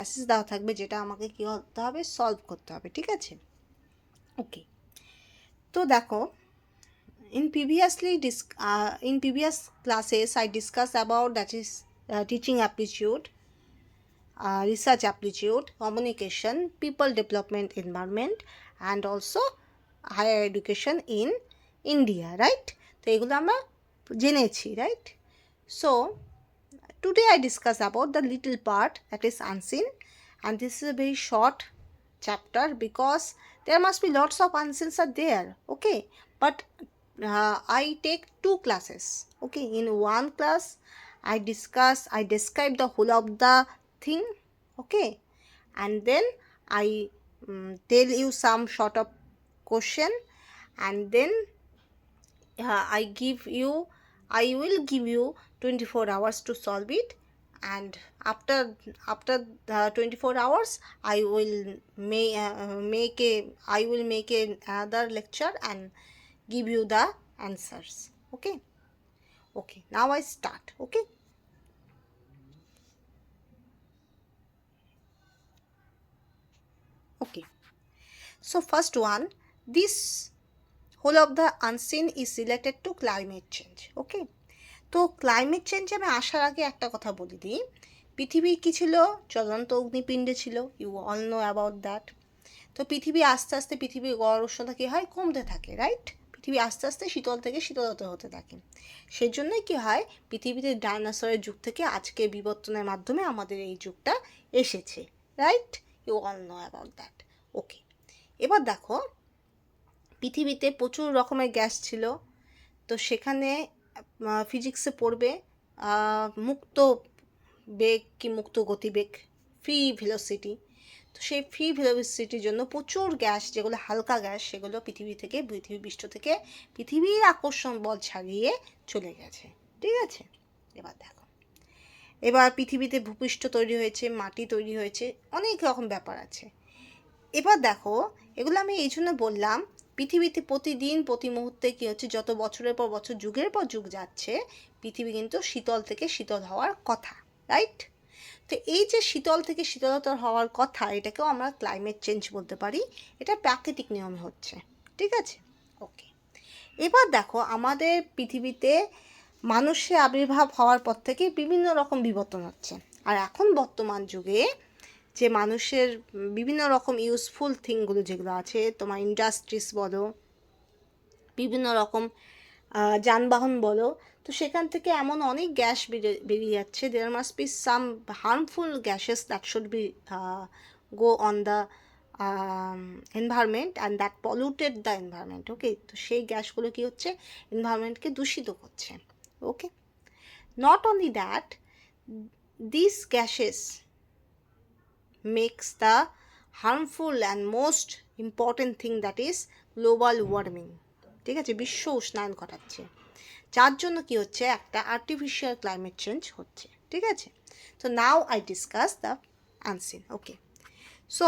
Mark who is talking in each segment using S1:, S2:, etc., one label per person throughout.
S1: Passage দেওয়া থাকবে যেটা আমাকে কী করতে হবে, সলভ করতে হবে, ঠিক আছে? ওকে, তো দেখো, in previous classes I discussed about that is teaching aptitude, research aptitude, communication, people development, environment, and also higher education in India, right? তো এগুলো আমরা জেনেছি, right? So today I discuss about the little part that is unseen, and this is a very short chapter because there must be lots of unseens are there, okay? But I take 2 classes, okay? In one class I describe the whole of the thing, okay? And then I tell you some sort of question, and then I will give you 24 hours to solve it, and after the 24 hours I will make another lecture and give you the answers, okay? Okay, now I start, okay? Okay, so first one, this whole of the unseen is related to climate change, okay? তো climate চেঞ্জে আমি আসার আগে একটা কথা বলে দিই, পৃথিবী কী ছিল? জ্বলন্ত অগ্নিপিণ্ডে ছিল, you all know about that. তো পৃথিবী আস্তে আস্তে, পৃথিবীর গড় উষ্ণতা কী হয়? কমতে থাকে, রাইট? পৃথিবী আস্তে আস্তে শীতল থেকে শীতলতর হতে থাকে। সেজন্যই কী হয়, পৃথিবীতে ডাইনোসরের যুগ থেকে আজকে বিবর্তনের মাধ্যমে আমাদের এই যুগটা এসেছে, right? You all know about that, okay. এবার দেখো, পৃথিবীতে প্রচুর রকমের গ্যাস ছিল, তো সেখানে ফিজিক্সে পড়বে মুক্ত বেগ কি মুক্ত গতিবেগ, ফ্রি ভেলোসিটি। তো সেই ফ্রি ভেলোসিটির জন্য প্রচুর গ্যাস, যেগুলো হালকা গ্যাস, সেগুলো পৃথিবী পৃষ্ঠ থেকে পৃথিবীর আকর্ষণ বল ছাড়িয়ে চলে গেছে, ঠিক আছে? এবার দেখো, এবার পৃথিবীতে ভূপৃষ্ঠ তৈরি হয়েছে, মাটি তৈরি হয়েছে, অনেক রকম ব্যাপার আছে। এবার দেখো, এগুলো আমি এই জন্য বললাম, পৃথিবীতে প্রতিদিন প্রতি মুহূর্তে কী হচ্ছে, যত বছরের পর বছর, যুগের পর যুগ যাচ্ছে, পৃথিবী কিন্তু শীতল থেকে শীতল হওয়ার কথা, রাইট? তো এই যে শীতল থেকে শীতলতর হওয়ার কথা, এটাকেও আমরা ক্লাইমেট চেঞ্জ বলতে পারি। এটা প্রাকৃতিক নিয়মে হচ্ছে, ঠিক আছে? ওকে, এবার দেখো, আমাদের পৃথিবীতে মানুষের আবির্ভাব হওয়ার পর থেকে বিভিন্ন রকম বিবর্তন হচ্ছে। আর এখন বর্তমান যুগে যে মানুষের বিভিন্ন রকম ইউজফুল থিংগুলো যেগুলো আছে, তোমার ইন্ডাস্ট্রিজ বলো, বিভিন্ন রকম যানবাহন বলো, তো সেখান থেকে এমন অনেক গ্যাস বেরিয়ে যাচ্ছে। There must be some harmful gases that should be go on the environment and that polluted the environment, okay? তো সেই গ্যাসগুলো কী হচ্ছে, এনভায়রনমেন্টকে দূষিত করছে, okay? Not only that, this gases makes the harmful and most important thing, that is global warming, ঠিক আছে? বিশ্ব উষ্ণায়ন ঘটাচ্ছে, যার জন্য কি হচ্ছে, একটা আর্টিফিশিয়াল ক্লাইমেট চেঞ্জ হচ্ছে, ঠিক আছে? তো now I discuss the unseen, okay? So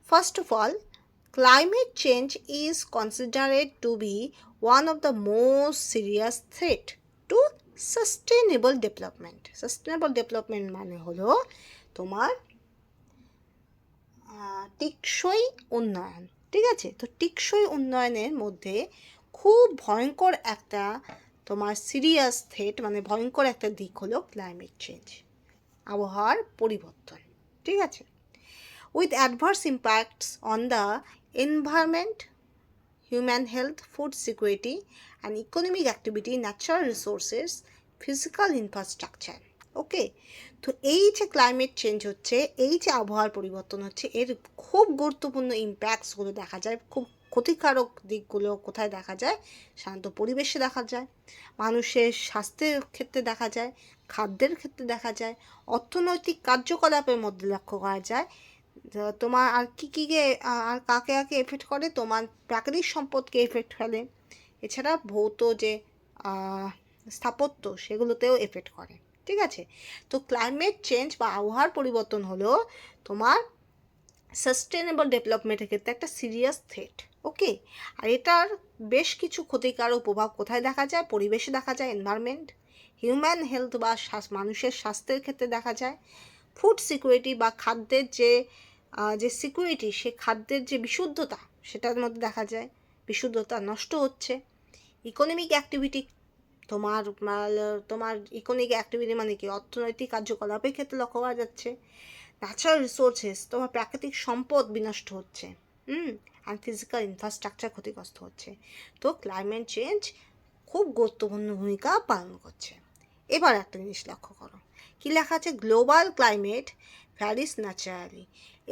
S1: first of all, climate change is considered to be one of the most serious threat to sustainable development. Sustainable development মানে হলো তোমার টেকসই উন্নয়ন, ঠিক আছে? তো টেকসই উন্নয়নের মধ্যে খুব ভয়ঙ্কর একটা তোমার সিরিয়াস থ্রেট, মানে ভয়ঙ্কর একটা দিক হলো ক্লাইমেট চেঞ্জ, আবহাওয়ার পরিবর্তন, ঠিক আছে? With adverse impacts on the environment, human health, food security and economic activity, natural resources, physical infrastructure, okay? তো এই যে ক্লাইমেট চেঞ্জ হচ্ছে, এই যে আবহাওয়ার পরিবর্তন হচ্ছে, এর খুব গুরুত্বপূর্ণ ইম্প্যাক্টসগুলো দেখা যায়। খুব ক্ষতিকারক দিকগুলো কোথায় দেখা যায়? সাধারণত পরিবেশে দেখা যায়, মানুষের স্বাস্থ্যের ক্ষেত্রে দেখা যায়, খাদ্যের ক্ষেত্রে দেখা যায়, অর্থনৈতিক কার্যকলাপের মধ্যে লক্ষ্য করা যায়। তোমার আর আর কাকে এফেক্ট করে? তোমার প্রাকৃতিক সম্পদকে এফেক্ট ফেলে, এছাড়া ভৌত যে স্থাপত্য, সেগুলোতেও এফেক্ট করে, ঠিক আছে? তো ক্লাইমেট চেঞ্জ বা আবহাওয়ার পরিবর্তন হলো তোমার সাস্টেনেবল ডেভেলপমেন্টের ক্ষেত্রে একটা সিরিয়াস থ্রেট, ওকে? আর এটার বেশ কিছু ক্ষতিকারক প্রভাব কোথায় দেখা যায়? পরিবেশে দেখা যায়, এনভায়রনমেন্ট, হিউম্যান হেলথ বা মানুষের স্বাস্থ্যের ক্ষেত্রে দেখা যায়, ফুড সিকিউরিটি বা খাদ্যের যে সিকিউরিটি, সে খাদ্যের যে বিশুদ্ধতা সেটার মধ্যে দেখা যায় বিশুদ্ধতা নষ্ট হচ্ছে। ইকোনমিক অ্যাক্টিভিটি, তোমার ইকোনমিক অ্যাক্টিভিটি মানে কি, অর্থনৈতিক কার্যকলাপের ক্ষেত্রে লক্ষ্য করা যাচ্ছে। ন্যাচারাল রিসোর্সেস, তোমার প্রাকৃতিক সম্পদ বিনষ্ট হচ্ছে, অ্যান্ড ফিজিক্যাল ইনফ্রাস্ট্রাকচার ক্ষতিগ্রস্ত হচ্ছে। তো ক্লাইমেট চেঞ্জ খুব গুরুত্বপূর্ণ ভূমিকা পালন করছে। এবার একটা জিনিস লক্ষ্য করো, কি লেখা আছে, গ্লোবাল ক্লাইমেট ভ্যারিস ন্যাচারালি।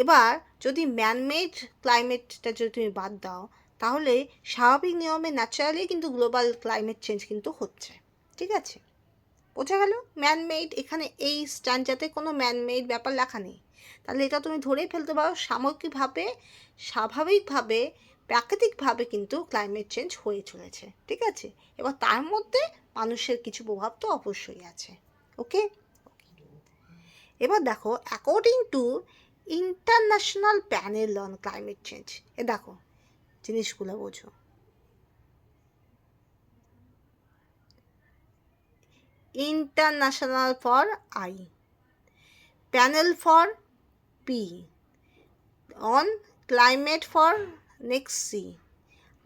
S1: এবার যদি ম্যানমেড ক্লাইমেটটা যদি তুমি বাদ দাও, তাহলে স্বাভাবিক নিয়মে ন্যাচারালি কিন্তু গ্লোবাল ক্লাইমেট চেঞ্জ কিন্তু হচ্ছে। ঠিক আছে, বোঝা গেল? ম্যানমেড, এখানে এই স্ট্যান্ডাতে কোনো ম্যানমেড ব্যাপার লেখা নেই। তাহলে এটা তুমি ধরেই ফেলতে পারো সামগ্রিকভাবে, স্বাভাবিকভাবে, প্রাকৃতিকভাবে কিন্তু ক্লাইমেট চেঞ্জ হয়ে চলেছে। ঠিক আছে, এবার তার মধ্যে মানুষের কিছু প্রভাব তো অবশ্যই আছে। ওকে, এবার দেখো, according to international panel on climate change, এ দেখো জিনিসগুলো বোঝো। International for I, panel for P, on climate for next C,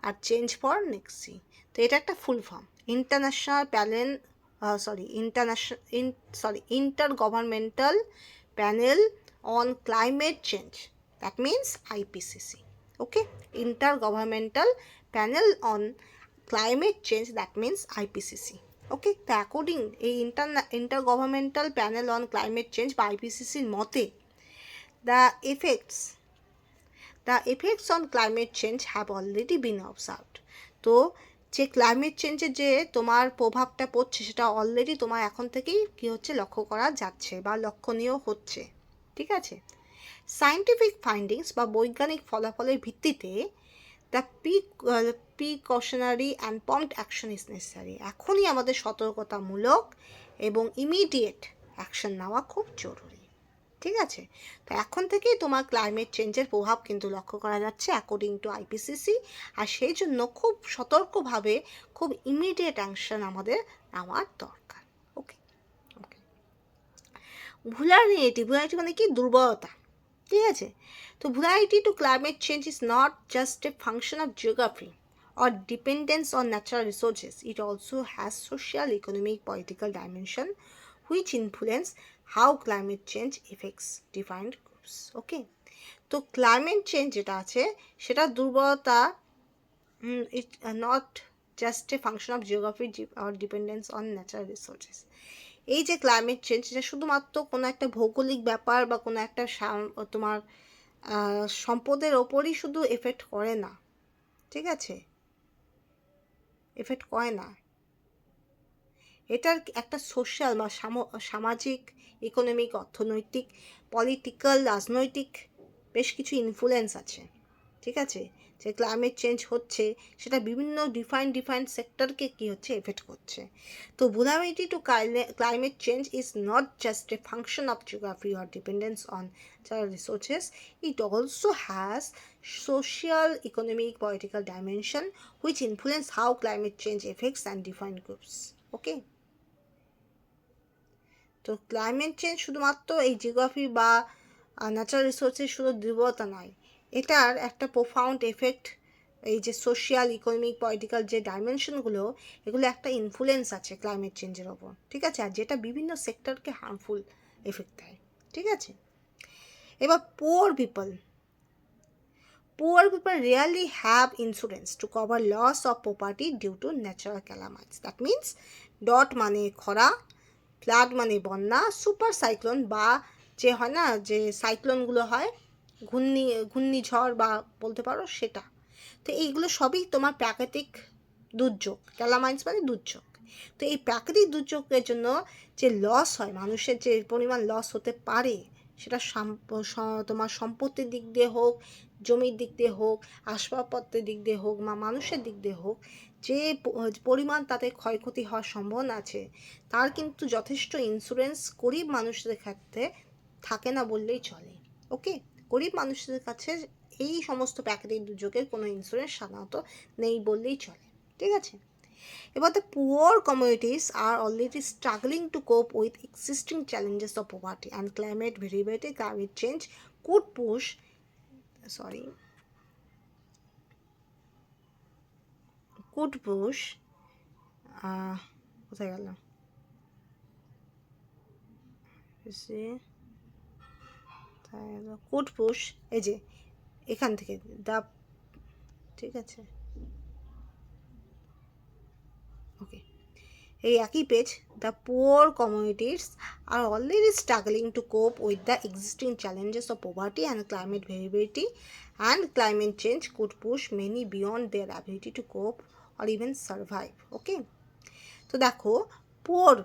S1: আর চেঞ্জ ফর নেক্সট সি। তো এটা একটা full form, international panel, intergovernmental panel on climate change, that means IPCC. Okay, intergovernmental panel on climate change, that means IPCC. Okay, তো according এই intergovernmental panel on climate change বা আইপিসিসির মতে, the effects on climate change have already been observed. তো যে climate চেঞ্জের যে তোমার প্রভাবটা পড়ছে সেটা অলরেডি তোমার এখন থেকেই কী হচ্ছে, লক্ষ্য করা যাচ্ছে বা লক্ষণীয় হচ্ছে। ঠিক আছে, সায়েন্টিফিক ফাইন্ডিংস বা বৈজ্ঞানিক ফলাফলের ভিত্তিতে the precautionary and prompt action is necessary. এখনই আমাদের সতর্কতামূলক এবং ইমিডিয়েট অ্যাকশন নেওয়া খুব জরুরি। ঠিক আছে, তো এখন থেকেই তোমার ক্লাইমেট চেঞ্জের প্রভাব কিন্তু লক্ষ্য করা যাচ্ছে অ্যাকর্ডিং টু আইপিসিসি, আর সেই জন্য খুব সতর্কভাবে, খুব ইমিডিয়েট অ্যাকশন আমাদের নেওয়ার দরকার। ওকে, ওকে, ভুলারিটি মানে কি, দুর্বলতা। ঠিক আছে, তো ভুলারিটি to climate change is not just a function of geography or dependence on natural resources. It also has social, economic, political dimension which influence how climate change affects defined groups. ওকে, তো ক্লাইমেট চেঞ্জ যেটা আছে সেটা দুর্বলতা, it not just a function of geography or dependence on natural resources. এই যে climate change, এটা শুধুমাত্র কোনো একটা ভৌগোলিক ব্যাপার বা কোনো একটা তোমার সম্পদের ওপরই শুধু এফেক্ট করে না। ঠিক আছে, এফেক্ট করে না, এটার একটা সোশ্যাল বা সামাজিক, ইকোনমিক, অর্থনৈতিক, পলিটিক্যাল, রাজনৈতিক বেশ কিছু ইনফ্লুয়েন্স আছে। ঠিক আছে, যে ক্লাইমেট চেঞ্জ হচ্ছে সেটা বিভিন্ন ডিফাইন্ড সেক্টরকে কী হচ্ছে, এফেক্ট করছে। তো vulnerability to climate change is not just a function of geography or dependence on natural resources. It also has social, economic, political dimension which influence how climate change affects and defined groups. Okay, তো climate change শুধুমাত্র এই geography বা natural রিসোর্সের শুধু দুর্বলতা নয়, এটার একটা প্রোফাউন্ড এফেক্ট, এই যে সোশ্যাল, ইকোনমিক, পলিটিক্যাল যে ডাইমেনশনগুলো, এগুলো একটা ইনফ্লুয়েন্স আছে ক্লাইমেট চেঞ্জের ওপর। ঠিক আছে, আর যেটা বিভিন্ন সেক্টরকে হার্মফুল এফেক্ট দেয়। ঠিক আছে, এবার poor people really have insurance to cover loss of property due to natural calamities. That means dot মানে খরা, ফ্লাড মানে বন্যা, সুপার সাইক্লোন বা যে হয় না, যে সাইক্লোনগুলো হয়, ঘূর্ণিঝড় বা বলতে পারো সেটা। তো এইগুলো সবই তোমার প্রাকৃতিক দুর্যোগ, ক্যালামাইন্স মানে দুর্যোগ। তো এই প্রাকৃতিক দুর্যোগের জন্য যে লস হয়, মানুষের যে পরিমাণ লস হতে পারে, সেটা তোমার সম্পত্তির দিক দিয়ে হোক, জমির দিক দিয়ে হোক, আসবাবপত্রের দিক দিয়ে হোক, বা মানুষের দিক দিয়ে হোক, যে পরিমাণ তাতে ক্ষয়ক্ষতি হওয়ার সম্ভাবনা আছে, তার কিন্তু যথেষ্ট ইন্স্যুরেন্স গরিব মানুষদের ক্ষেত্রে থাকে না বললেই চলে। ওকে, গরিব মানুষদের কাছে এই সমস্ত প্রাকৃতিক দুর্যোগের কোনো ইন্স্যুরেন্স সাধারণত নেই বললেই চলে। ঠিক আছে, এবার the poor communities are already struggling to cope with existing challenges of poverty and climate variability. Climate change could push কোথায় গেল could push এই যে এখান থেকে দা, ঠিক আছে ওকে, এই একই page, the poor communities are already struggling to cope with the existing challenges of poverty and climate variability and climate change could push many beyond their ability to cope or even survive. Okay, তো দেখো poor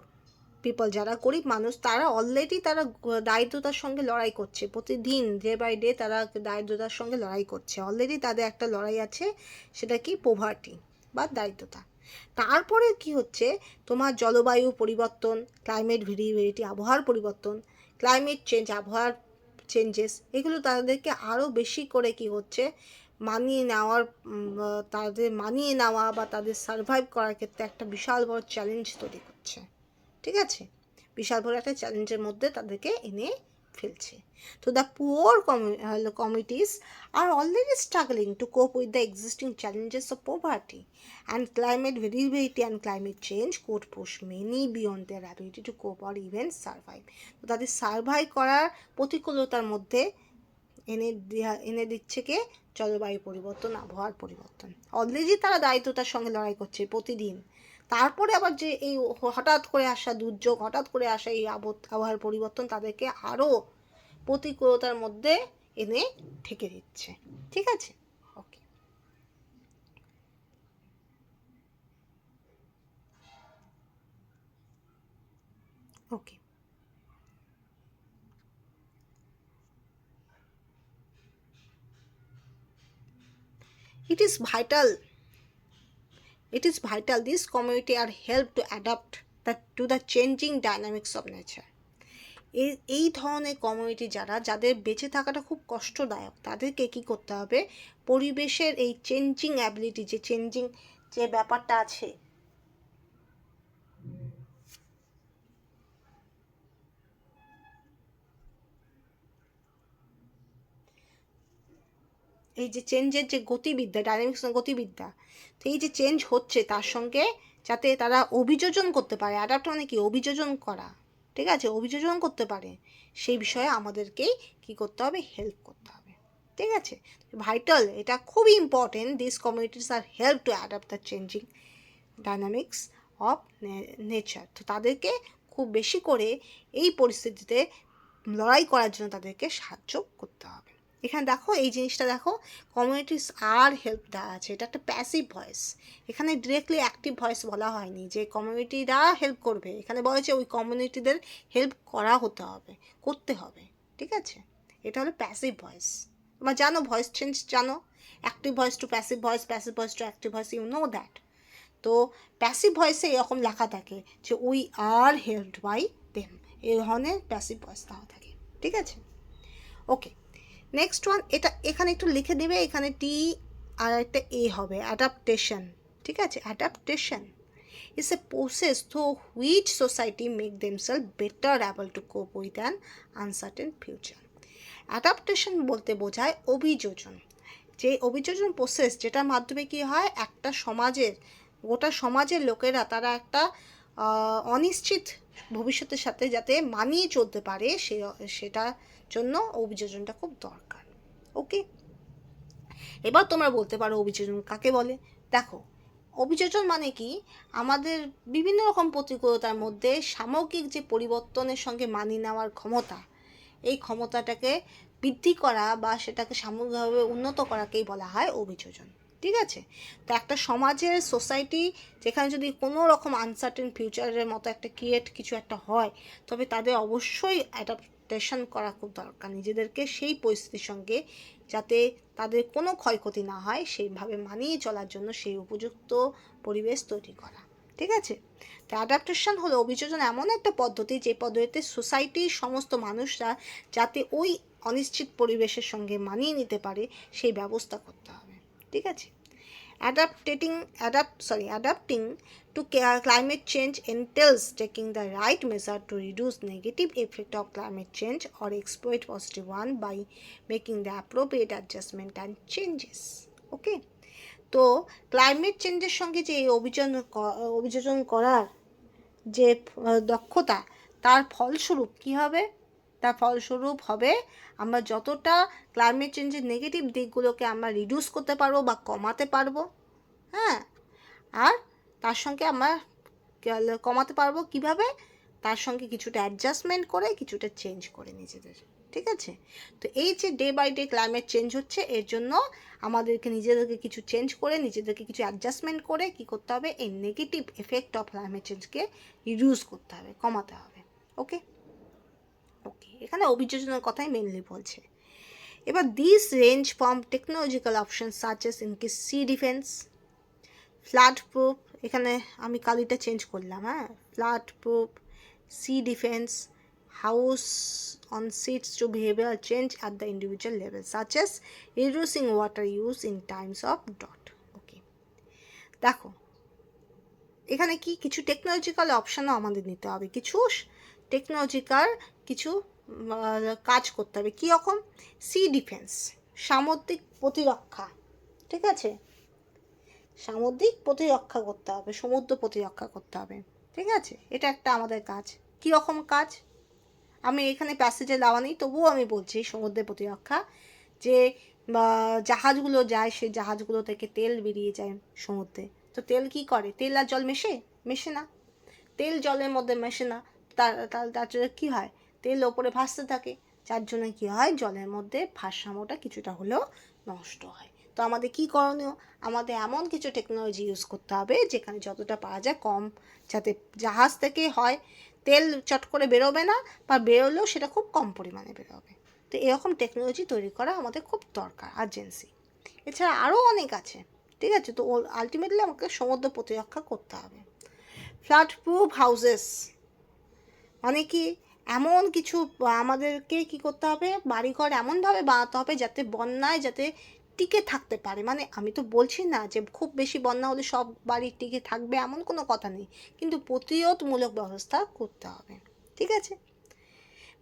S1: people যারা গরিব মানুষ তারা already তারা দারিদ্রতার সঙ্গে লড়াই করছে, প্রতিদিন ডে বাই ডে তারা দারিদ্রতার সঙ্গে লড়াই করছে, অলরেডি তাদের একটা লড়াই আছে, সেটা কি পভার্টি বা দারিদ্রতা। তারপরে কি হচ্ছে, তোমার জলবায়ু পরিবর্তন, ক্লাইমেট ভেরিয়েবিলিটি, আবহাওয়ার পরিবর্তন, ক্লাইমেট চেঞ্জ, আবহাওয়ার চেঞ্জেস, এগুলো তাদেরকে আরও বেশি করে কি হচ্ছে মানিয়ে নেওয়া বা তাদের সার্ভাইভ করার ক্ষেত্রে একটা বিশাল বড় চ্যালেঞ্জ তৈরি করছে। ঠিক আছে, বিশাল বড় একটা চ্যালেঞ্জের মধ্যে তাদেরকে এনে ফেলছে। তো the poor communities are already struggling to cope with the existing challenges of poverty and climate variability and climate change could push many beyond their ability to cope or even survive. তো তাদের survive করার প্রতিকূলতার মধ্যে এনে দিচ্ছে কে, জলবায়ু পরিবর্তন, আবহাওয়ার পরিবর্তন। অলরেডি তারা দারিদ্রতার সঙ্গে লড়াই করছে প্রতিদিন, তারপরে আবার যে এই হঠাৎ করে আসা দুর্যোগ, হঠাৎ করে আসা এই আবহাওয়ার পরিবর্তন তাদেরকে আরও প্রতিকূলতার মধ্যে এনে ঠেকে দিচ্ছে। ঠিক আছে, ওকে, ওকে, it is vital this community are helped to adapt to the changing dynamics of nature. এই ধরনের কমিউনিটি যাদের বেঁচে থাকাটা খুব কষ্টদায়ক, তাদেরকে কি করতে হবে, পরিবেশের এই চেঞ্জিং অ্যাবিলিটি, যে চেঞ্জিং যে ব্যাপারটা আছে, এই যে চেঞ্জের যে গতিবিদ্যা, ডাইনামিক্স গতিবিদ্যা, তো এই যে চেঞ্জ হচ্ছে তার সঙ্গে যাতে তারা অভিযোজন করতে পারে, অ্যাডাপ্ট মানে কি অভিযোজন করা, ঠিক আছে, অভিযোজন করতে পারে, সেই বিষয়ে আমাদেরকেই কি করতে হবে, হেল্প করতে হবে। ঠিক আছে, ভাইটাল, এটা খুবই important, this communities are help to adapt the changing dynamics of nature. তো তাদেরকে খুব বেশি করে এই পরিস্থিতিতে লড়াই করার জন্য তাদেরকে সাহায্য করতে হবে। এখানে দেখো এই জিনিসটা দেখো, কমিউনিটিস আর হেল্প দেওয়া আছে, এটা একটা প্যাসিভ ভয়েস, এখানে ডিরেক্টলি অ্যাক্টিভ ভয়েস বলা হয়নি যে কমিউনিটিরা হেল্প করবে, এখানে বলেছে ওই কমিউনিটিদের হেল্প করতে হবে। ঠিক আছে, এটা হলো প্যাসিভ ভয়েস। তোমরা জানো ভয়েস চেঞ্জ জানো, active voice to passive voice, passive voice to active voice, you know that. তো প্যাসিভ ভয়েসে এরকম লেখা থাকে যে we are helped by them, এই ধরনের প্যাসিভ ভয়েস দেওয়া থাকে। ঠিক আছে, ওকে, নেক্সট ওয়ান, এটা এখানে একটু লিখে দেবে, এখানে টি আর একটা এ হবে, অ্যাডাপ্টেশন। ঠিক আছে, adaptation is a process through which society make themselves better able to cope with an uncertain future. Adaptation বলতে বোঝায় অভিযোজন, যে অভিযোজন প্রসেস যেটার মাধ্যমে কি হয়, একটা সমাজের, গোটা সমাজের লোকেরা তারা একটা অনিশ্চিত ভবিষ্যতের সাথে যাতে মানিয়ে চলতে পারে, সেটার জন্য অভিযোজনটা খুব দরকার। ওকে, এবার তোমরা বলতে পারো অভিযোজন কাকে বলে। দেখো, অভিযোজন মানে কি, আমাদের বিভিন্ন রকম প্রতিকূলতার মধ্যে সামগ্রিক যে পরিবর্তনের সঙ্গে মানিয়ে নেওয়ার ক্ষমতা, এই ক্ষমতাটাকে বৃদ্ধি করা বা সেটাকে সামগ্রিকভাবে উন্নত করাকেই বলা হয় অভিযোজন। ঠিক আছে, তো একটা সমাজের সোসাইটি যেখানে যদি কোনো রকম আনসার্টেন ফিউচারের মতো একটা কিছু একটা হয়, তবে তাদের অবশ্যই অ্যাডাপ্টেশন করা খুব দরকার, নিজেদেরকে সেই পরিস্থিতির সঙ্গে যাতে তাদের কোনো ক্ষয়ক্ষতি না হয় সেইভাবে মানিয়ে চলার জন্য সেই উপযুক্ত পরিবেশ তৈরি করা। ঠিক আছে, তো অ্যাডাপ্টেশন হলো অভিযোজন এমন একটা পদ্ধতি যে পদ্ধতিতে সোসাইটির সমস্ত মানুষরা যাতে ওই অনিশ্চিত পরিবেশের সঙ্গে মানিয়ে নিতে পারে সেই ব্যবস্থা করতে হবে। ঠিক আছে, Adapting to climate change entails taking the right measure to reduce negative effect of climate change or exploit positive one by making the appropriate adjustment and changes. ওকে, তো ক্লাইমেট চেঞ্জের সঙ্গে যে এই অভিযোজন করার যে দক্ষতা, তার ফলস্বরূপ কী হবে? তার ফলস্বরূপ হবে আমরা যতটা ক্লাইমেট চেঞ্জের নেগেটিভ দিকগুলোকে আমরা রিডিউস করতে পারবো বা কমাতে পারবো, হ্যাঁ, আর তার সঙ্গে আমরা কমাতে পারবো কিভাবে? তার সঙ্গে কিছুটা অ্যাডজাস্টমেন্ট করে, কিছুটা চেঞ্জ করে নিজেদের, ঠিক আছে? তো এই যে day by day climate change হচ্ছে, এর জন্য আমাদেরকে নিজেদেরকে কিছু চেঞ্জ করে, নিজেদেরকে কিছু অ্যাডজাস্টমেন্ট করে কী করতে হবে? এই নেগেটিভ এফেক্ট অফ ক্লাইমেট চেঞ্জকে রিডিউস করতে হবে, কমাতে হবে। ওকে, এখানে অভিযোজনের কথাই মেনলি বলছে। এবার this range from technological option such as in case sea defence, flood proof, এখানে আমি কালিটা চেঞ্জ করলাম, হ্যাঁ, flood proof, sea defence, house on seats to behavioral change at the individual level such as reducing water use in times of drought. ওকে, দেখো এখানে কি কিছু technological অপশানও আমাদের নিতে হবে, কিছু টেকনোলজিক্যাল কিছু কাজ করতে হবে। কীরকম? সি ডিফেন্স, সামুদ্রিক প্রতিরক্ষা, ঠিক আছে, সামুদ্রিক প্রতিরক্ষা করতে হবে, সমুদ্র প্রতিরক্ষা করতে হবে, ঠিক আছে, এটা একটা আমাদের কাজ। কীরকম কাজ? আমি এখানে প্যাসেজে দেওয়া নেই, তবুও আমি বলছি সমুদ্রের প্রতিরক্ষা, যে জাহাজগুলো যায়, সেই জাহাজগুলো থেকে তেল বেরিয়ে যায় সমুদ্রে, তো তেল কি করে? তেল আর জল মেশে না, তেল জলের মধ্যে মেশে না, তার জন্য কী হয়? তেল ওপরে ভাসতে থাকে, যার জন্য কী হয়? জলের মধ্যে ভারসাম্যটা কিছুটা হলেও নষ্ট হয়। তো আমাদের কী করণীয়? আমাদের এমন কিছু টেকনোলজি ইউজ করতে হবে যেখানে যতটা পারা যায় কম, যাতে জাহাজ থেকে হয় তেল চট করে বেরোবে না, বা বেরোলেও সেটা খুব কম পরিমাণে বেরোবে। তো এরকম টেকনোলজি তৈরি করা আমাদের খুব দরকার, আর্জেন্সি। এছাড়া আরও অনেক আছে, ঠিক আছে, তো আলটিমেটলি আমাকে সমুদ্র প্রতিরক্ষা করতে হবে। ফ্লাড প্রুফ হাউসেস মানে কি? এমন কিছু আমাদেরকে কি করতে হবে? বাড়িঘর এমনভাবে বানাতে হবে যাতে বন্যায় যাতে টিকে থাকতে পারে। মানে আমি তো বলছি না যে খুব বেশি বন্যা হলে সব বাড়ি টিকে থাকবে, এমন কোনো কথা নেই, কিন্তু প্রতিরোধমূলক ব্যবস্থা করতে হবে, ঠিক আছে।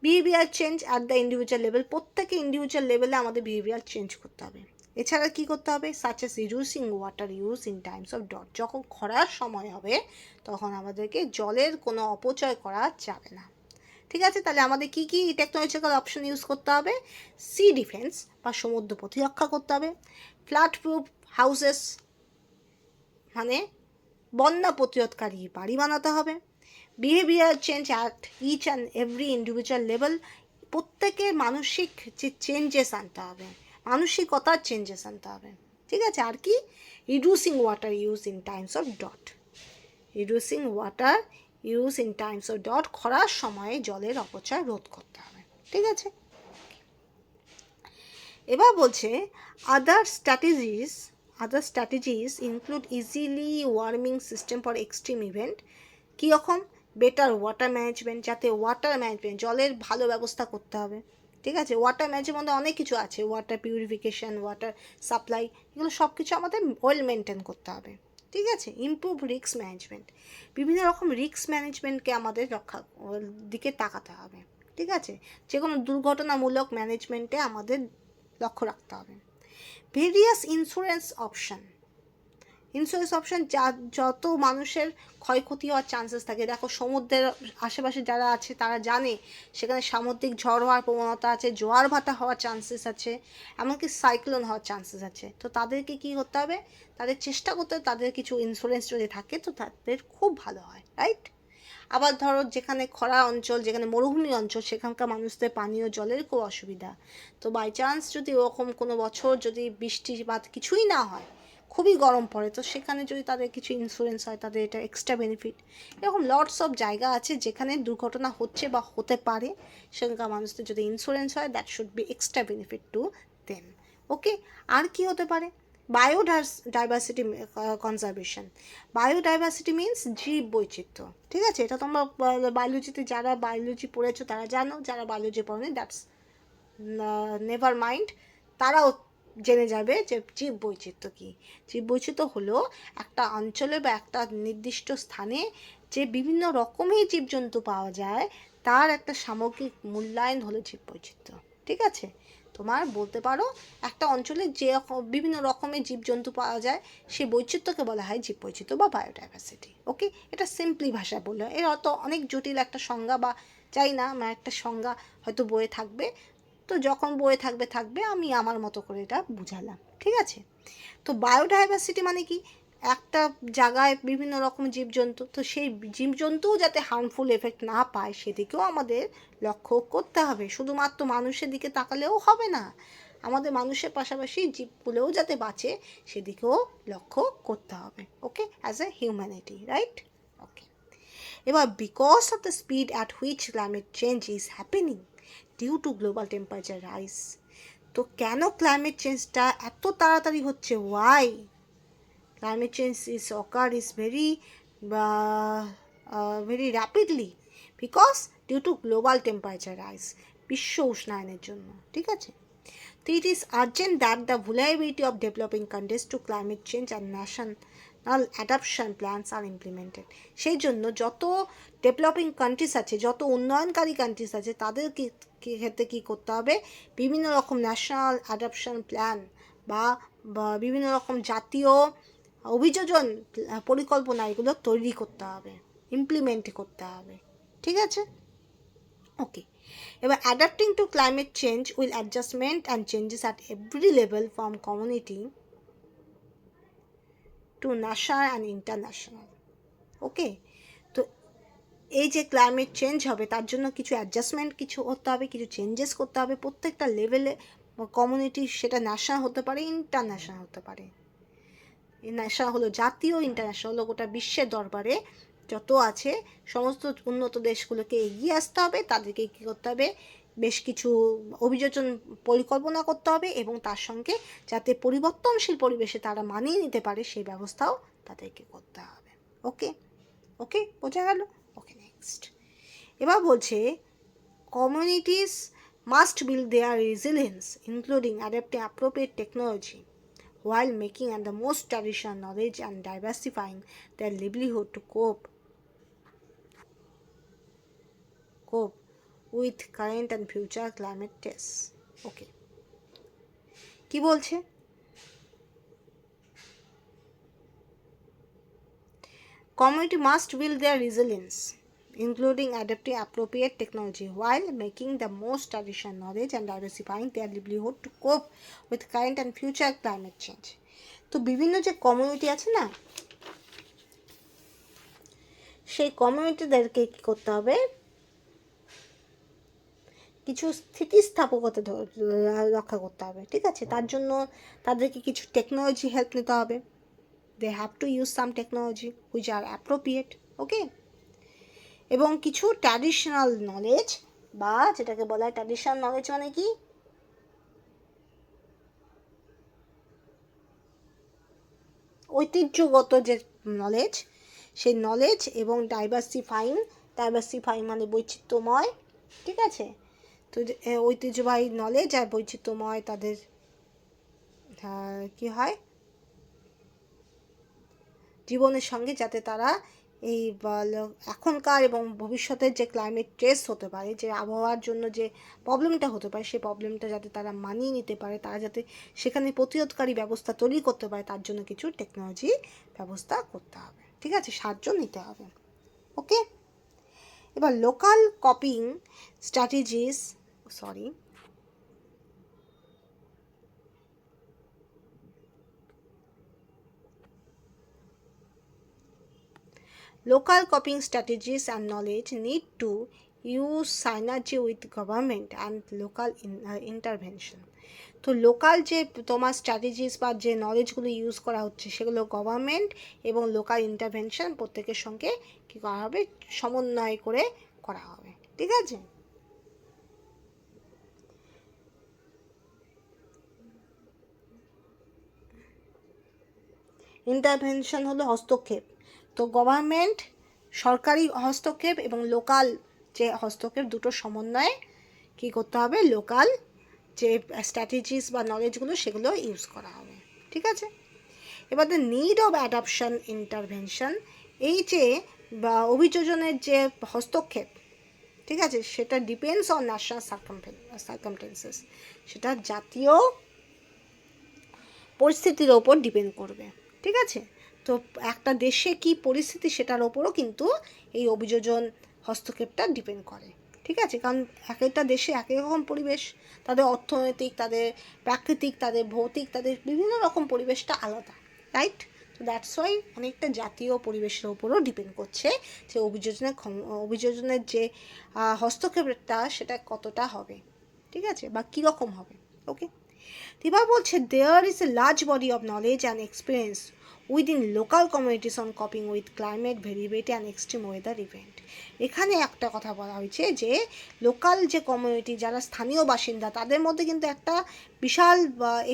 S1: Behaviour change at the individual level, প্রত্যেকে ইন্ডিভিজুয়াল লেভেলে আমাদের বিহেভিয়ার চেঞ্জ করতে হবে। এছাড়া কী করতে হবে? Such as reducing water use in Times of drought, যখন খরার সময় হবে তখন আমাদেরকে জলের কোনো অপচয় করা যাবে না, ঠিক আছে। তাহলে আমাদের কী কী টেকনোলজিক্যাল অপশন ইউজ করতে হবে? সি ডিফেন্স বা সমুদ্র প্রতিরক্ষা করতে হবে, ফ্লাড প্রুফ হাউসেস মানে বন্যা প্রতিরোধকারী বাড়ি বানাতে হবে, behaviour change at each and every individual level, প্রত্যেকের মানসিক যে চেঞ্জেস আনতে হবে, মানসিকতার চেঞ্জেস আনতে হবে, ঠিক আছে। আর কি? Reducing water use in Times of dot, reducing water use in Times of dot, খরার সময়ে জলের অপচয় রোধ করতে হবে, ঠিক আছে। এবার বলছে other strategies include easily warming system for extreme event. কীরকম? বেটার ওয়াটার ম্যানেজমেন্ট, যাতে ওয়াটার ম্যানেজমেন্ট জলের ভালো ব্যবস্থা করতে হবে, ঠিক আছে। ওয়াটার ম্যানেজমেন্টের মধ্যে অনেক কিছু আছে, ওয়াটার পিউরিফিকেশন, ওয়াটার সাপ্লাই, এগুলো সব কিছু আমাদের ওয়েল মেনটেন করতে হবে, ঠিক আছে। ইমপ্রুভ রিস্ক ম্যানেজমেন্ট, বিভিন্ন রকম রিস্ক ম্যানেজমেন্টকে আমাদের দিকে তাকাতে হবে, ঠিক আছে। যে কোনো দুর্ঘটনামূলক ম্যানেজমেন্টে আমাদের লক্ষ্য রাখতে হবে। ভেরিয়াস ইন্স্যুরেন্স অপশান, যত মানুষের ক্ষয়ক্ষতি হওয়ার চান্সেস থাকে, দেখো সমুদ্রের আশেপাশে যারা আছে তারা জানে সেখানে সামুদ্রিক ঝড় হওয়ার প্রবণতা আছে, জোয়ার ভাটা হওয়ার চান্সেস আছে, এমনকি সাইক্লোন হওয়ার চান্সেস আছে। তো তাদেরকে কী করতে হবে? তাদের চেষ্টা করতে হবে, তাদের কিছু ইন্স্যুরেন্স যদি থাকে তো তাদের খুব ভালো হয়, রাইট। আবার ধরো যেখানে খরা অঞ্চল, যেখানে মরুভূমি অঞ্চল, সেখানকার মানুষদের পানীয় জলের খুব অসুবিধা, তো বাই চান্স যদি ওরকম কোনো বছর যদি বৃষ্টিপাত কিছুই না হয়, খুবই গরম পড়ে, তো সেখানে যদি তাদের কিছু ইন্স্যুরেন্স হয় তাদের এটা এক্সট্রা বেনিফিট। এরকম লটস অফ জায়গা আছে যেখানে দুর্ঘটনা হচ্ছে বা হতে পারে, সেখানকার মানুষদের যদি ইন্স্যুরেন্স হয়, that should be extra benefit to them. Okay, আর কি হতে পারে? Biodiversity conservation. বায়োডাইভার্সিটি মিনস জীব বৈচিত্র্য, ঠিক আছে। এটা তোমরা বায়োলজিতে যারা বায়োলজি পড়েছো তারা জানো, যারা বায়োলজি পড়েনি দ্যাটস নেভার মাইন্ড, তারাও জেনে যাবে যে জীববৈচিত্র্য কী। জীববৈচিত্র্য হলো একটা অঞ্চলে বা একটা নির্দিষ্ট স্থানে যে বিভিন্ন রকমের জীবজন্তু পাওয়া যায় তার একটা সামগ্রিক মূল্যায়ন হলো জীববৈচিত্র্য। ঠিক আছে, তোমার বলতে পারো একটা অঞ্চলে যে বিভিন্ন রকমের জীবজন্তু পাওয়া যায় সেই বৈচিত্র্যকে বলা হয় জীববৈচিত্র্য বা বায়োডাইভার্সিটি। ওকে, এটা সিম্পলি ভাষা বললো, এর অত অনেক জটিল একটা সংজ্ঞা বা চাই না আমার একটা সংজ্ঞা হয়তো বইয়ে থাকবে, তো যখন বইয়ে থাকবে আমি আমার মতো করে এটা বুঝালাম। ঠিক আছে, তো বায়োডাইভার্সিটি মানে কি, একটা জায়গায় বিভিন্ন রকম জীবজন্তু, তো সেই জীবজন্তুও যাতে হার্মফুল এফেক্ট না পায় সেদিকেও আমাদের লক্ষ্য করতে হবে। শুধুমাত্র মানুষের দিকে তাকালেও হবে না, আমাদের মানুষের পাশাপাশি জীবগুলোও যাতে বাঁচে সেদিকেও লক্ষ্য করতে হবে। Okay, as a humanity, right? Okay, এবার because of the speed at which climate change is happening due to global temperature rise, তো কেন ক্লাইমেট চেঞ্জটা এত তাড়াতাড়ি হচ্ছে, why climate change is occur is very rapidly because due to global temperature rise, বিশ্ব উষ্ণায়নের জন্য। ঠিক আছে, তো it is urgent that the vulnerability of developing countries to climate change and national adaptation plans are implemented, সেই জন্য যত developing countries আছে, যত উন্নয়নকারী কান্ট্রিজ আছে তাদের ক্ষেত্রে কী করতে হবে, বিভিন্ন রকম ন্যাশনাল অ্যাডাপশন প্ল্যান বা বিভিন্ন রকম জাতীয় অভিযোজন পরিকল্পনা এগুলো তৈরি করতে হবে, ইমপ্লিমেন্ট করতে হবে। ঠিক আছে, ওকে, এবার adapting to climate change will adjustment and changes at every level from community to national and international. Okay, তো এই যে ক্লাইমেট চেঞ্জ হবে তার জন্য কিছু অ্যাডজাস্টমেন্ট কিছু করতে হবে, কিছু চেঞ্জেস করতে হবে প্রত্যেকটা লেভেলে, কমিউনিটি, সেটা ন্যাশনাল হতে পারে, ইন্টারন্যাশনাল হতে পারে। ন্যাশনাল হলো জাতীয়, ইন্টারন্যাশনাল হলো গোটা বিশ্বের দরবারে যত আছে সমস্ত উন্নত দেশগুলোকে এগিয়ে আসতে হবে, তাদেরকে কী করতে হবে, বেশ কিছু অভিযোজন পরিকল্পনা করতে হবে এবং তার সঙ্গে যাতে পরিবর্তনশীল পরিবেশে তারা মানিয়ে নিতে পারে সেই ব্যবস্থাও তাদেরকে করতে হবে। ওকে, ওকে, বোঝা গেল? ওকে, নেক্সট এবার বলছে communities must build there resilience including adapting appropriate technology while making and the most traditional knowledge and diversifying their livelihood to cope with current and future climate tests. Okay, কি বলছে, community must build their resilience including adapting appropriate technology while making the most traditional knowledge and diversifying their livelihood to cope with current and future climate change. তো বিভিন্ন যে community আছে না, সেই কমিউনিটিদেরকে কী করতে হবে, কিছু স্থিতিস্থাপকতা রক্ষা করতে হবে। ঠিক আছে, তার জন্য তাদেরকে কিছু টেকনোলজি হেল্প নিতে হবে, they have to use some technology which are appropriate. Okay, এবং কিছু ট্র্যাডিশনাল নলেজ, বা যেটাকে বলা হয় ট্র্যাডিশনাল নলেজ মানে কি, ঐতিহ্যগত যে নলেজ, সেই নলেজ এবং ডাইভার্সিফাইং মানে বৈচিত্র্যময়। ঠিক আছে, তো ঐতিহ্যবাহী নলেজ আর বৈচিত্র্যময় তাদের কি হয় জীবনের সঙ্গে, যাতে তারা এই এখনকার এবং ভবিষ্যতের যে ক্লাইমেট স্ট্রেস হতে পারে, যে আবহাওয়ার জন্য যে প্রবলেমটা হতে পারে, সেই প্রবলেমটা যাতে তারা মানিয়ে নিতে পারে, তারা যাতে সেখানে প্রতিরোধকারী ব্যবস্থা তৈরি করতে পারে, তার জন্য কিছু টেকনোলজি ব্যবস্থা করতে হবে। ঠিক আছে, সাহায্য নিতে হবে। ওকে, এবার local coping strategies local coping strategies and knowledge need to use synergy with government and local intervention. তো লোকাল যে তোমার স্ট্র্যাটেজিস বা যে নলেজগুলো ইউজ করা হচ্ছে সেগুলো গভর্নমেন্ট এবং লোকাল ইন্টারভেনশন প্রত্যেকের সঙ্গে কী করা হবে, সমন্বয় করে করা হবে। ঠিক আছে, ইন্টারভেনশন হলো হস্তক্ষেপ, তো গভর্নমেন্ট সরকারি হস্তক্ষেপ এবং লোকাল যে হস্তক্ষেপ দুটো সমন্বয়ে কী করতে হবে, লোকাল যে স্ট্র্যাটেজিস বা নলেজগুলো সেগুলো ইউজ করা হবে। ঠিক আছে, এবার the need of adoption intervention, এই যে বা অভিযোজনের যে হস্তক্ষেপ, ঠিক আছে, সেটা ডিপেন্ডস অন ন্যাশনাল সার্কামস্টেন্সেস, সেটা জাতীয় পরিস্থিতির ওপর ডিপেন্ড করবে। ঠিক আছে, তো একটা দেশে কি পরিস্থিতি সেটার ওপরও কিন্তু এই অভিযোজন হস্তক্ষেপটা ডিপেন্ড করে। ঠিক আছে, কারণ এক একটা দেশে এক এক রকম পরিবেশ, তাদের অর্থনৈতিক, তাদের প্রাকৃতিক, তাদের ভৌতিক, তাদের বিভিন্ন রকম পরিবেশটা আলাদা, রাইট? তো দ্যাটস ওয়াই অনেকটা জাতীয় পরিবেশের ওপরও ডিপেন্ড করছে যে অভিযোজনের যে হস্তক্ষেপটা সেটা কতটা হবে, ঠিক আছে, বা কীরকম হবে। ওকে, এবার বলছে there is a large body of knowledge and experience within local communities on coping with climate variability and extreme weather event. এখানে একটা কথা বলা হয়েছে যে লোকাল যে কমিউনিটি, যারা স্থানীয় বাসিন্দা, তাদের মধ্যে কিন্তু একটা বিশাল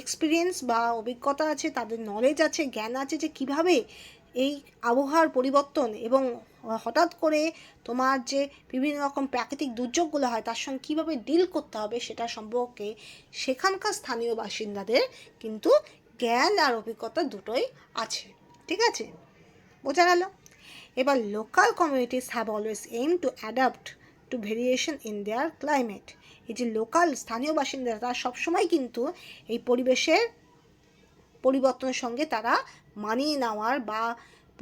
S1: এক্সপিরিয়েন্স বা অভিজ্ঞতা আছে, তাদের নলেজ আছে, জ্ঞান আছে যে কিভাবে এই আবহাওয়ার পরিবর্তন এবং হঠাৎ করে তোমার যে বিভিন্ন রকম প্রাকৃতিক দুর্যোগগুলো হয় তার সঙ্গে কীভাবে ডিল করতে হবে সেটা সম্পর্কে সেখানকার স্থানীয় বাসিন্দাদের কিন্তু জ্ঞান আর অভিজ্ঞতা দুটোই আছে। ঠিক আছে, বোঝা গেল? এবার local communities have always aim to adapt two variation in their climate. এই যে লোকাল স্থানীয় বাসিন্দারা, তারা সবসময় কিন্তু এই পরিবেশের পরিবর্তনের সঙ্গে তারা মানিয়ে নেওয়ার বা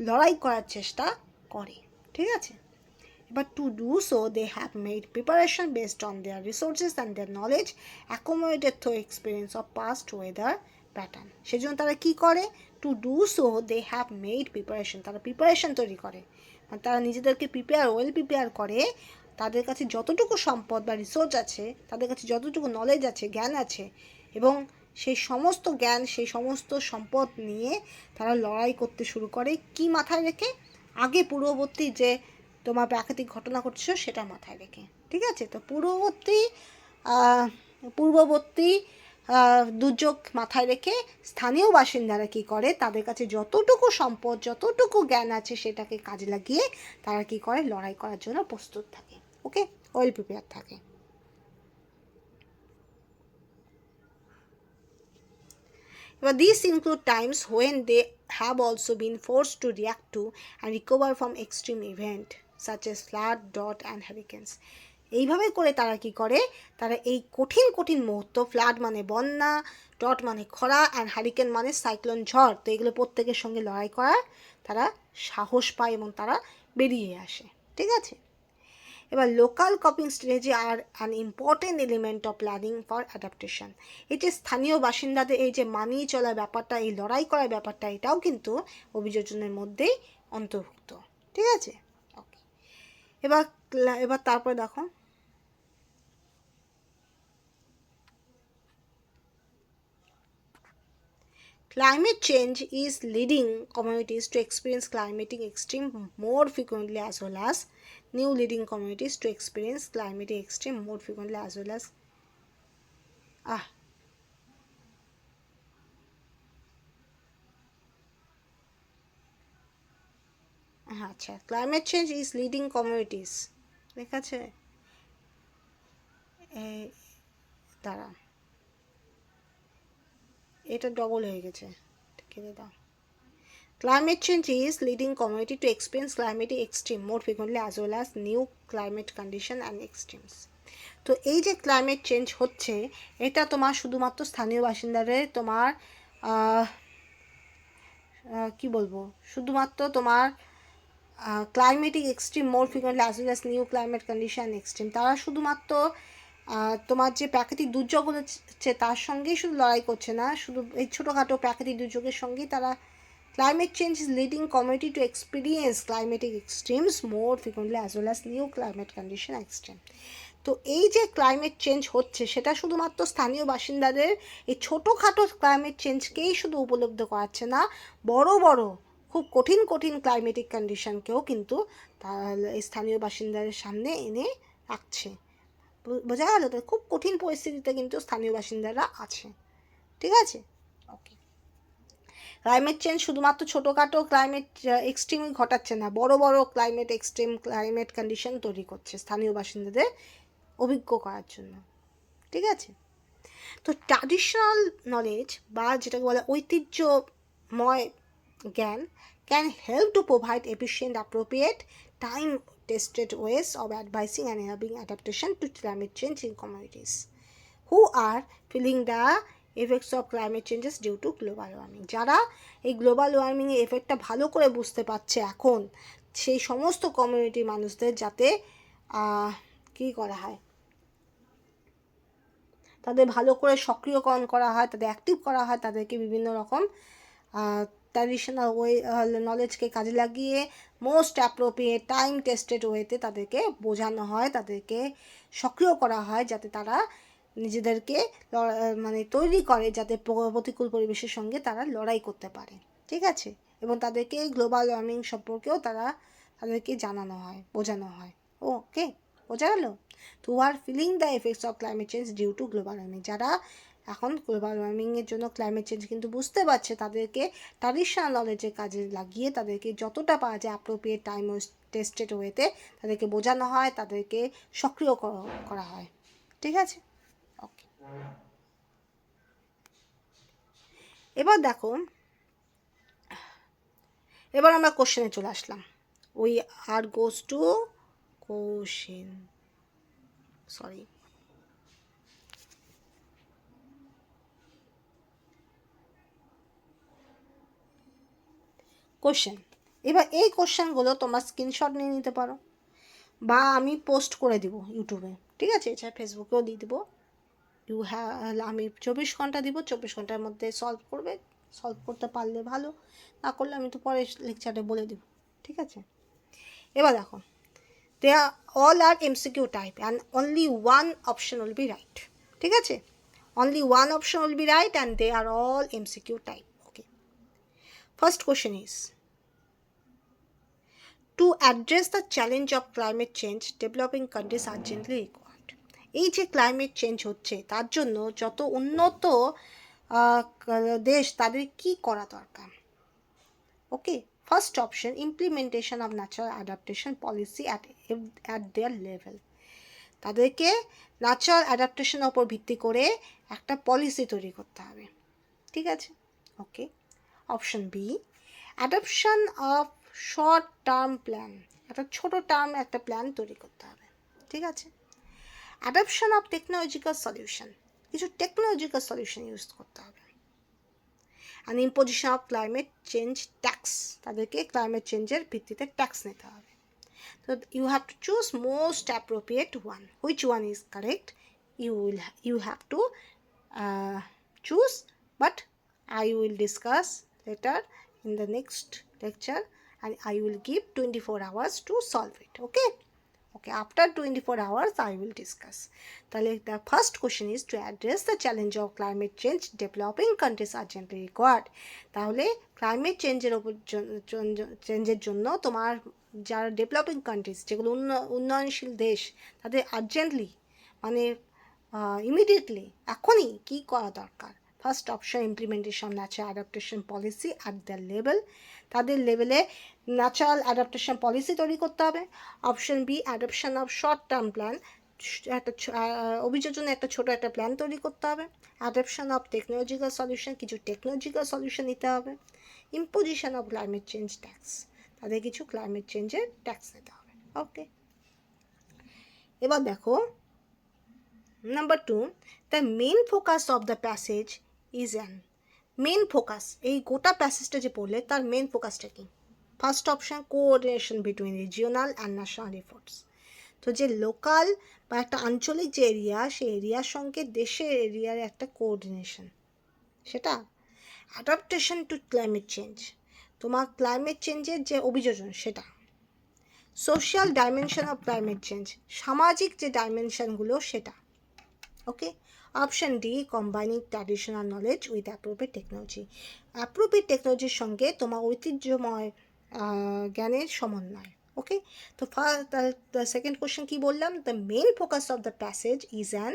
S1: লড়াই করার চেষ্টা করে। ঠিক আছে, but to do so they have made preparation based on their resources and their knowledge accumulated through experience of past weather pattern। সেজন্য তারা কি করে? to do so they have made preparation, তারা প্রিপারেশন তৈরি করে, মানে তারা নিজেদেরকে ওয়েল প্রিপেয়ার করে, তাদের কাছে যতটুকু সম্পদ বা রিসোর্স আছে, তাদের কাছে যতটুকু নলেজ আছে, জ্ঞান আছে, এবং সেই সমস্ত জ্ঞান, সেই সমস্ত সম্পদ নিয়ে তারা লড়াই করতে শুরু করে কি মাথায় রেখে? আগে পূর্ববর্তী যে তোমার প্রাকৃতিক ঘটনা ঘটছে সেটা মাথায় রেখে। ঠিক আছে, তো পূর্ববর্তী দুর্যোগ মাথায় রেখে স্থানীয় বাসিন্দারা কী করে? তাদের কাছে যতটুকু সম্পদ, যতটুকু জ্ঞান আছে সেটাকে কাজে লাগিয়ে তারা কী করে? লড়াই করার জন্য প্রস্তুত থাকে। ওকে, ওয়েল প্রিপেয়ার থাকে। But these include times when they have also been forced to react to and recover from extreme events such as flood, drought and hurricanes. এইভাবে করে তারা কি করে? তারা এই কঠিন কঠিন মুহূর্ত, ফ্লাড মানে বন্যা, ডট মানে খরা, অ্যান্ড হারিকেন মানে সাইক্লোন, ঝড়, তো এগুলো প্রত্যেকের সঙ্গে লড়াই করার তারা সাহস পায় এবং তারা বেরিয়ে আসে। ঠিক আছে, এবার local coping strategy are an important element of planning for adaptation. এই যে স্থানীয় বাসিন্দাদের এই যে মানিয়ে চলার ব্যাপারটা, এই লড়াই করার ব্যাপারটা, এটাও কিন্তু অভিযোজনের মধ্যেই অন্তর্ভুক্ত। ঠিক আছে, ওকে, এবার তারপরে দেখো climate change is leading communities to experience climatic extreme more frequently as well as new leading communities to experience climatic extreme more frequently as well as আচ্ছা, climate change is leading communities লেখা আছে, দাঁড়া এটা double হয়ে গেছে, কেটে দাও। Climate change is leading community to experience climatic extreme more frequently as well as new climate condition and extremes। তো এই যে ক্লাইমেট চেঞ্জ হচ্ছে, এটা তোমার শুধুমাত্র স্থানীয় বাসিন্দাদের তোমার কি বলবো, শুধুমাত্র তোমার climatic extreme more frequently as well as new climate condition extreme, তারা শুধুমাত্র তোমার যে প্রাকৃতিক দুর্যোগ হচ্ছে তার সঙ্গেই শুধু লড়াই করছে না, শুধু এই ছোটোখাটো প্রাকৃতিক দুর্যোগের সঙ্গেই তারা climate change is leading community to experience climatic extremes more frequently as well as new climate condition extreme। তো এই যে ক্লাইমেট চেঞ্জ হচ্ছে সেটা শুধুমাত্র স্থানীয় বাসিন্দাদের এই ছোটোখাটো ক্লাইমেট চেঞ্জকেই শুধু উপলব্ধ করাচ্ছে না, বড় বড় খুব কঠিন কঠিন ক্লাইমেটিক কন্ডিশনকেও কিন্তু এই স্থানীয় বাসিন্দাদের সামনে এনে রাখছে। বোঝা গেল? তো খুব কঠিন পরিস্থিতিতে কিন্তু স্থানীয় বাসিন্দারা আছে। ঠিক আছে, ওকে। ক্লাইমেট চেঞ্জ শুধুমাত্র ছোটোখাটো ক্লাইমেট এক্সট্রিম ঘটাচ্ছে না, বড় বড় ক্লাইমেট কন্ডিশন তৈরি করছে স্থানীয় বাসিন্দাদের অভিজ্ঞ করার জন্য। ঠিক আছে, তো ট্র্যাডিশনাল নলেজ বা যেটাকে বলে ঐতিহ্যময় জ্ঞান can help to provide efficient appropriate time tested ways of advising and enabling adaptation to climate change in communities who are feeling the effects of climate changes due to global warming. যারা এই global ওয়ার্মিংয়ের এফেক্টটা ভালো করে বুঝতে পারছে এখন, সেই সমস্ত community মানুষদের যাতে কী করা হয়, তাদের ভালো করে সক্রিয়করণ করা হয়, তাদের অ্যাক্টিভ করা হয়, তাদেরকে বিভিন্ন রকম ট্র্যাডিশনাল ওয়ে নলেজকে কাজে লাগিয়ে মোস্ট অ্যাপ্রোপ্রিয়েট টাইম টেস্টেড ওয়েতে তাদেরকে বোঝানো হয়, তাদেরকে সক্রিয় করা হয়, যাতে তারা নিজেদেরকে মানে তৈরি করে যাতে প্রতিকূল পরিবেশের সঙ্গে তারা লড়াই করতে পারে, ঠিক আছে। এবং তাদেরকে গ্লোবাল ওয়ার্মিং সম্পর্কেও তাদেরকে জানানো হয়, বোঝানো হয়। ওকে, বোঝা গেল? Who are feeling the effects of climate change due to global warming, যারা এখন গ্লোবাল ওয়ার্মিংয়ের জন্য ক্লাইমেট চেঞ্জ কিন্তু বুঝতে পারছে, তাদেরকে ট্র্যাডিশনাল নলেজের কাজে লাগিয়ে তাদেরকে যতটা পাওয়া যায় অ্যাপ্রোপ্রিয়েট টাইম টেস্টেড ওয়েতে তাদেরকে বোঝানো হয়, তাদেরকে সক্রিয় করা হয়, ঠিক আছে। ওকে, এবার দেখো, এবার আমরা কোশ্চেনে চলে আসলাম। We are goes to question, sorry, question. এবার এই কোশ্চেনগুলো তোমরা স্ক্রিনশট নিয়ে নিতে পারো বা আমি পোস্ট করে দিব ইউটিউবে, ঠিক আছে, এছাড়া ফেসবুকেও দিয়ে দেবো। আমি 24 ঘন্টা দিব, 24 ঘন্টার মধ্যে সলভ করতে পারলে ভালো, না করলে আমি তো পরে লেকচারে বলে দেব, ঠিক আছে। এবার দেখো, they are all are MCQ type and only one option will be right, ঠিক আছে, only one option will be right and they are all MCQ type. Okay, first question is, to address the challenge of climate change developing countries urgently required. এই যে climate change হচ্ছে তার জন্য যত উন্নত দেশ তাদের কি করা দরকার। Okay, first option, implementation of natural adaptation policy at their level. তাদেরকে ন্যাচারাল অ্যাডাপ্টেশনের ওপর ভিত্তি করে একটা পলিসি তৈরি করতে হবে, ঠিক আছে। Okay, option B, adaption of short term plan, একটা ছোটো টার্ম একটা প্ল্যান তৈরি করতে হবে, ঠিক আছে। অ্যাডাপশন অফ টেকনোলজিক্যাল সলিউশন, কিছু টেকনোলজিক্যাল সলিউশন ইউজ করতে হবে। And imposition of climate change tax, তাদেরকে ক্লাইমেট চেঞ্জের ভিত্তিতে ট্যাক্স নিতে হবে। So you have to choose most appropriate one. Which one is correct? You have to choose, but I will discuss later in the next lecture, and I will give 24 hours to solve it. Okay, after 24 hours I will discuss. The first question is, to address the challenge of climate change developing countries urgently required. তাহলে climate চেঞ্জের জন্য তোমার যারা developing countries, যেগুলো উন্নয়নশীল দেশ, তাদের urgently মানে ইমিডিয়েটলি এখনই কী করা দরকার। First option, implementation natural adaptation policy at the level, তাদের লেভেলে ন্যাচারাল অ্যাডাপ্টেশন পলিসি তৈরি করতে হবে। Option B, adaption of short term plan, একটা অভিযোজনে একটা ছোটো একটা প্ল্যান তৈরি করতে হবে। অ্যাডাপশন অফ টেকনোলজিক্যাল সলিউশন, কিছু টেকনোলজিক্যাল সলিউশন নিতে হবে। Imposition of climate change tax, তাদের কিছু ক্লাইমেট চেঞ্জের ট্যাক্স নিতে হবে। ওকে, এবার দেখো number 2, the main focus of the passage is an, main focus, এই গোটা প্যাসেজটা যে পড়লে তার মেন ফোকাসটা কি। First option, coordination between regional and national efforts, তো যে লোকাল বা একটা আঞ্চলিক যে এরিয়া, সেই এরিয়ার সঙ্গে দেশের এরিয়ার একটা কোঅর্ডিনেশন, সেটা। অ্যাডাপ্টেশন টু ক্লাইমেট চেঞ্জ, তোমার ক্লাইমেট চেঞ্জের যে অভিযোজন সেটা। Social dimension of climate change, সামাজিক যে ডাইমেনশনগুলো সেটা। Okay, option D, combining traditional knowledge with appropriate technology, appropriate টেকনোলজির সঙ্গে তোমার ঐতিহ্যময় জ্ঞানের সমন্বয়। ওকে, তো দ্য সেকেন্ড কোয়েশ্চেন কী বললাম, the main focus of the passage is an,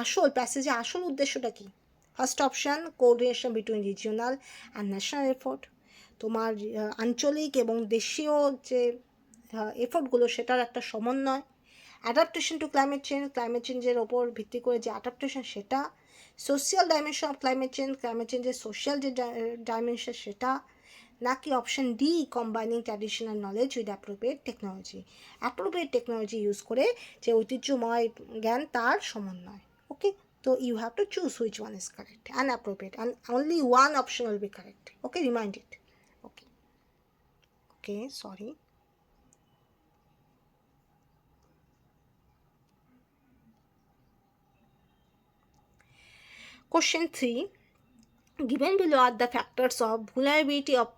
S1: আসল প্যাসেজের আসল উদ্দেশ্যটা কী। First option, coordination between regional and national effort, তোমার আঞ্চলিক এবং দেশীয় যে এফোর্টগুলো সেটার একটা সমন্বয়। অ্যাডাপ্টেশন টু ক্লাইমেট চেঞ্জের ওপর ভিত্তি করে যে অ্যাডাপ্টেশন সেটা। সোশ্যাল ডাইমেনশন অফ ক্লাইমেট চেঞ্জের সোশ্যাল যে ডাইমেনশন সেটা, নাকি option D combining traditional knowledge with appropriate technology, appropriate technology use করে যে ঐতিহ্যময় জ্ঞান তার সমন্বয়। ওকে, তো you have to choose which one is correct and appropriate, and only one option will be correct. Okay, remind it. Okay, sorry. Question 3. Given below are the factors of vulnerability of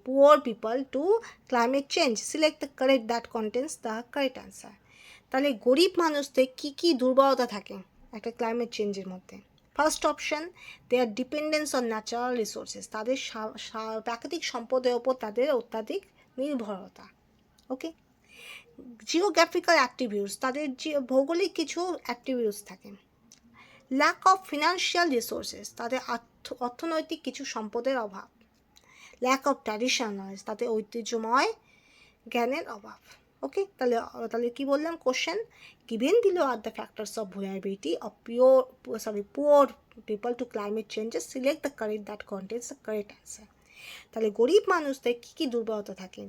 S1: poor people to climate change. Select the correct that contains the correct answer. তাহলে গরিব মানুষদের কি কি দুর্বলতা থাকে একটা climate চেঞ্জের মধ্যে? First option, their dependence on natural resources, তাদের প্রাকৃতিক সম্পদের ওপর তাদের অত্যাধিক নির্ভরতা। ওকে, জিওগ্রাফিক্যাল অ্যাট্রিবিউটস, তাদের যে ভৌগোলিক কিছু অ্যাট্রিবিউটস থাকে। ল্যাক অফ ফিনান্সিয়াল রিসোর্সেস, তাদের অর্থনৈতিক কিছু সম্পদের অভাব। ল্যাক অফ ট্র্যাডিশনাল নলেজ, তাদের ঐতিহ্যময় জ্ঞানের অভাব। ওকে, তাহলে কি বললাম question, given below are the factors of vulnerability of poor people to climate changes, select the correct that contains the correct answer. তাহলে গরিব মানুষদের কী কী দুর্বলতা থাকে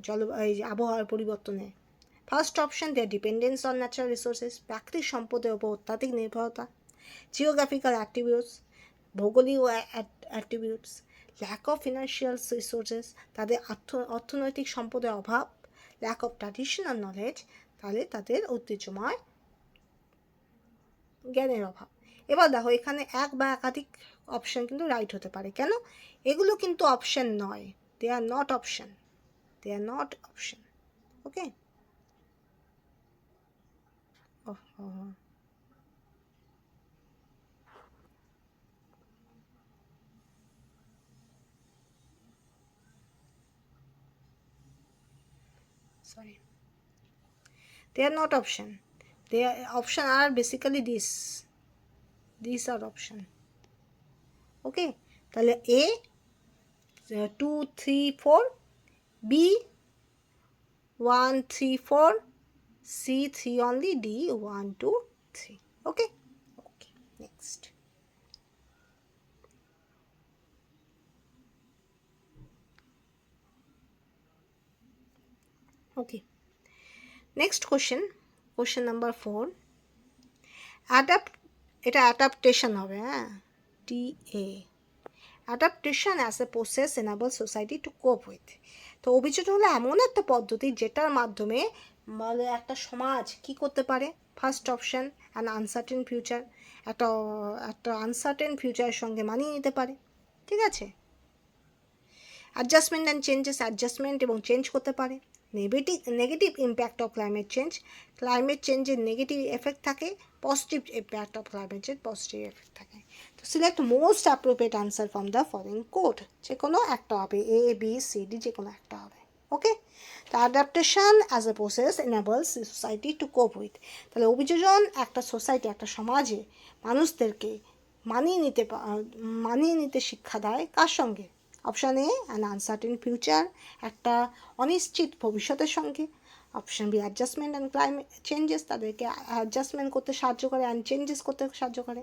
S1: আবহাওয়ার পরিবর্তনে? First option, their dependence on natural resources, প্রাকৃতিক সম্পদের উপর অত্যাধিক নির্ভরতা। জিওগ্রাফিক্যাল অ্যাট্রিবিউটস, ভৌগোলিক attributes. Lack of financial resources, তাদের অর্থনৈতিক সম্পদের অভাব। ল্যাক অফ ট্র্যাডিশনাল নলেজ, তাহলে তাদের ঐতিহ্যময় জ্ঞানের অভাব। এবার দেখো এখানে এক বা একাধিক অপশন কিন্তু রাইট হতে পারে, কেন? এগুলো কিন্তু অপশন নয়, they are not option, they are not option. Okay, sorry, they are not option, they are option are basically these are option. Okay, তাহলে A 2 3 4, B 1 3 4, C 3 only, D 1 2 3. Okay, next. Okay, next question number 4. এটা adaptation হবে, হ্যাঁ, TA, adaptation as a process enable society two cope with. তো অভিযোজন হলো এমন একটা পদ্ধতি যেটার মাধ্যমে মানে একটা সমাজ কি করতে পারে? First option, an uncertain future, একটা আনসার্টেন ফিউচারের সঙ্গে মানিয়ে নিতে পারে। ঠিক আছে, অ্যাডজাস্টমেন্ট অ্যান্ড চেঞ্জেস, অ্যাডজাস্টমেন্ট এবং চেঞ্জ করতে পারে। নেগেটিভ ইম্প্যাক্ট অফ ক্লাইমেট চেঞ্জের নেগেটিভ এফেক্ট থাকে, positive impact of climate change positive effect থাকে। তো select most appropriate answer from the following code, যে কোনো একটা হবে, A B C D যে কোনো একটা হবে। ওকে, তো adaptation as a process enables society two cope with, তাহলে অভিযোজন একটা সোসাইটি, একটা সমাজে মানুষদেরকে মানিয়ে নিতে শিক্ষা দেয়, কার সঙ্গে? Option A, an uncertain future, একটা অনিশ্চিত ভবিষ্যতের সঙ্গে। Option B, adjustment and climate changes, তাদেরকে অ্যাডজাস্টমেন্ট করতে সাহায্য করে অ্যান্ড চেঞ্জেস করতে সাহায্য করে।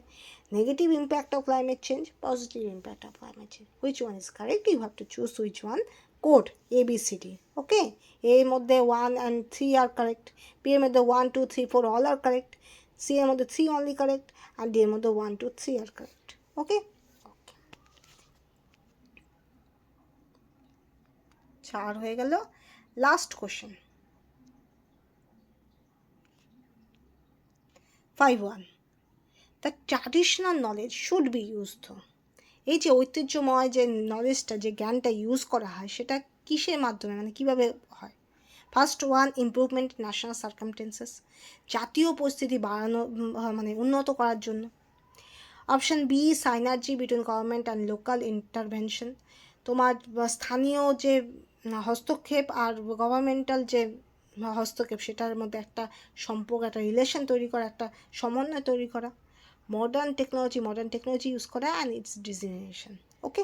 S1: Negative impact of climate change, positive impact of climate change. Which one is correct? You have to choose which one code, ABCD। ওকে, এর মধ্যে 1 and 3 আর কারেক্ট, বি এর মধ্যে 1 2 3 4 অল আর কারেক্ট, সি এর মধ্যে 3 অনলি কারেক্ট, আর D এর মধ্যে 1 2 3 আর correct. ওকে, 4 হয়ে গেল। Last question 5.1, the traditional knowledge should be used. এই যে ঐতিহ্যময় যে নলেজটা, যে জ্ঞানটা ইউজ করা হয়, সেটা কিসের মাধ্যমে, মানে কীভাবে হয়? First one, improvement national circumstances, জাতীয় পরিস্থিতি বাড়ানো, মানে উন্নত করার জন্য। Option B, synergy between government and local intervention, তোমার স্থানীয় যে হস্তক্ষেপ আর গভর্নমেন্টাল যে হস্তক্ষেপ, সেটার মধ্যে একটা সম্পর্ক, একটা রিলেশন তৈরি করা, একটা সমন্বয় তৈরি করা। মডার্ন টেকনোলজি ইউজ করা অ্যান্ড ইটস ডিজিনেশন। ওকে,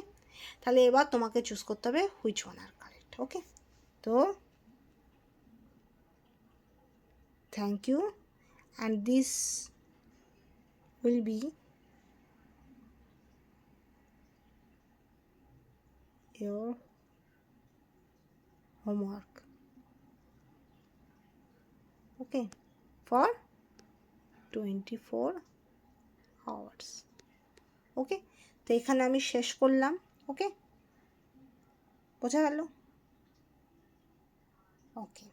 S1: তাহলে এবার তোমাকে চুজ করতে হবে which one are correct. Okay, তো thank you, and this will be your homework, okay, for 24 hours. Okay, তো এখানে আমি শেষ করলাম। ওকে, বোঝা গেল? ওকে,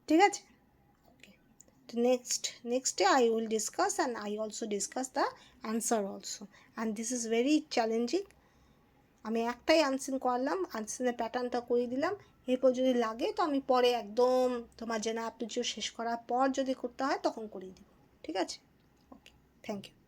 S1: ঠিক আছে। ওকে, তো next day I will discuss, and I also discuss the answer also, and this is very challenging. আমি একটাই আনসিন করলাম, আনসিনের প্যাটার্নটা করে দিলাম। এরপর যদি লাগে তো আমি পরে একদম তোমার জেনা আপনি শেষ করার পর যদি করতে হয় তখন করিয়ে দেবো, ঠিক আছে? ওকে, থ্যাংক ইউ।